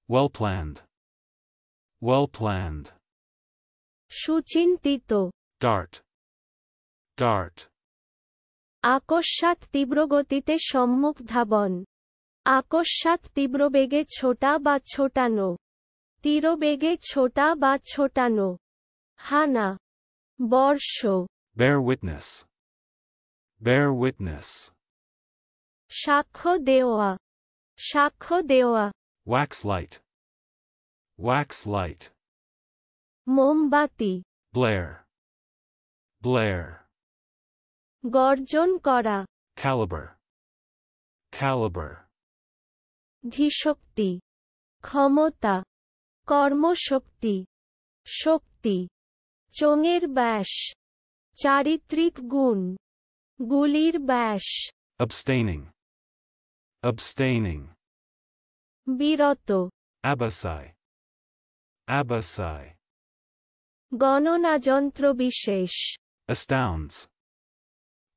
Well planned. Well planned. সুচিন্তিত, Dart. Dart. আকস্মাৎ তীব্রগতিতে সম্মুখ ধাবন, আকস্মাৎ তীব্রবেগে ছোটা বা ছোটানো, তীরবেগে ছোটা বা ছোটানো, হানা, বর্ষ, Bear witness. Bear witness. সাক্ষ্য দেওয়া, সাক্ষ্য দেওয়া, Wax light. Wax light. মোমবাতি, Blare. Blare. গর্জন করা, Caliber. Caliber. ধীশক্তি, ক্ষমতা, কর্মশক্তি, শক্তি, চোঙের ব্যাস, চারিত্রিক গুণ, গুলির ব্যাস, Abstaining. Abstaining. বিরত, Abasai. Abasai. গণনা যন্ত্র বিশেষ, Astounds.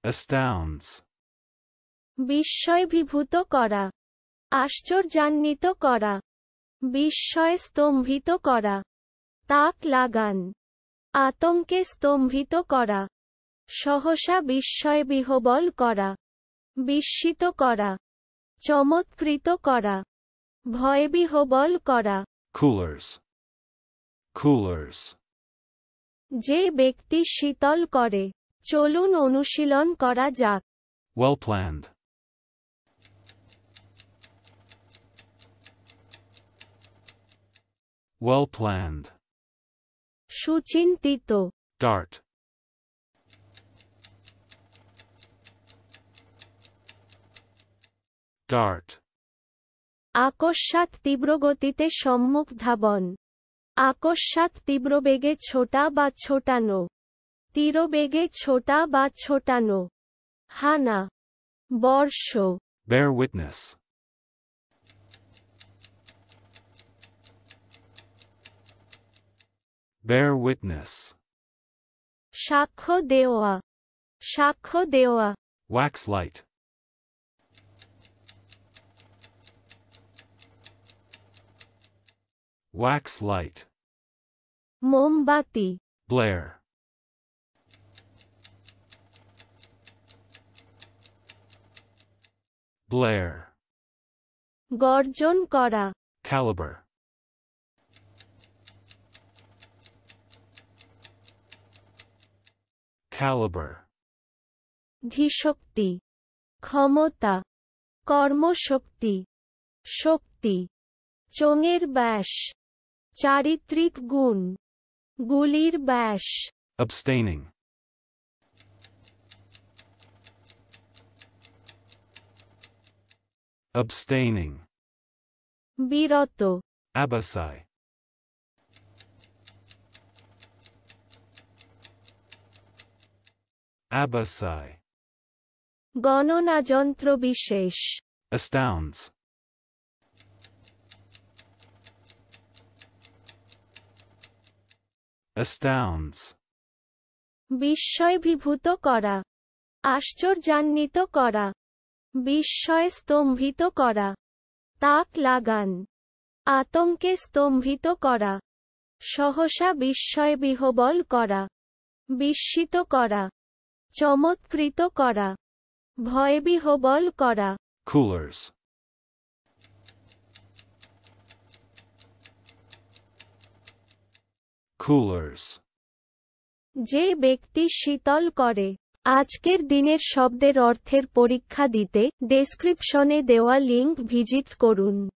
Astounds. বিস্ময়ভিভূত করা, আশ্চর্যান্বিত করা, বিস্ময়ে স্তম্ভিত করা, তাক লাগান, আতঙ্কে স্তম্ভিত করা, সহসা বিস্ময়ে বিহ্বল করা, বিস্মিত করা, চমৎকৃত করা, ভয়ে বিহ্বল করা। Coolers. Coolers. যে ব্যক্তি শীতল করে, চলুন অনুশীলন করা যাক। Well planned. Well planned. সুচিন্তিত, Dart. Dart. আকস্মাৎ তীব্রগতিতে সম্মুখ ধাবন, আকস্মাৎ তীব্রবেগে ছোটা বা ছোটানো, তীরবেগে ছোটা বা ছোটানো, হানা, বর্ষ, Bear witness. Bear witness. সাক্ষ্য দেওয়া, সাক্ষ্য দেওয়া, Wax light. Wax light. মোমবাতি, Blare. Blare. গর্জন করা, Caliber. Caliber. ধীশক্তি, ক্ষমতা, কর্মশক্তি, শক্তি, চোঙের ব্যাস, চারিত্রিক গুণ, গুলির ব্যাস, Abstaining. Abstaining. বিরত, Abasai. Abasai. গণনা যন্ত্র বিশেষ, Astounds. Astounds. বিস্ময়ভিভূত করা, আশ্চর্যান্বিত করা, বিস্ময়ে স্তম্ভিত করা, তাক লাগান, আতঙ্কে স্তম্ভিত করা, সহসা বিস্ময়ে বিহ্বল করা, বিস্মিত করা, চমৎকৃত করা, ভয়ে বিহ্বল করা। Coolers. Coolers. যে ব্যক্তি শীতল করে। আজকের দিনের শব্দের অর্থের পরীক্ষা দিতে ডেসক্রিপশনে দেওয়া লিংক ভিজিট করুন।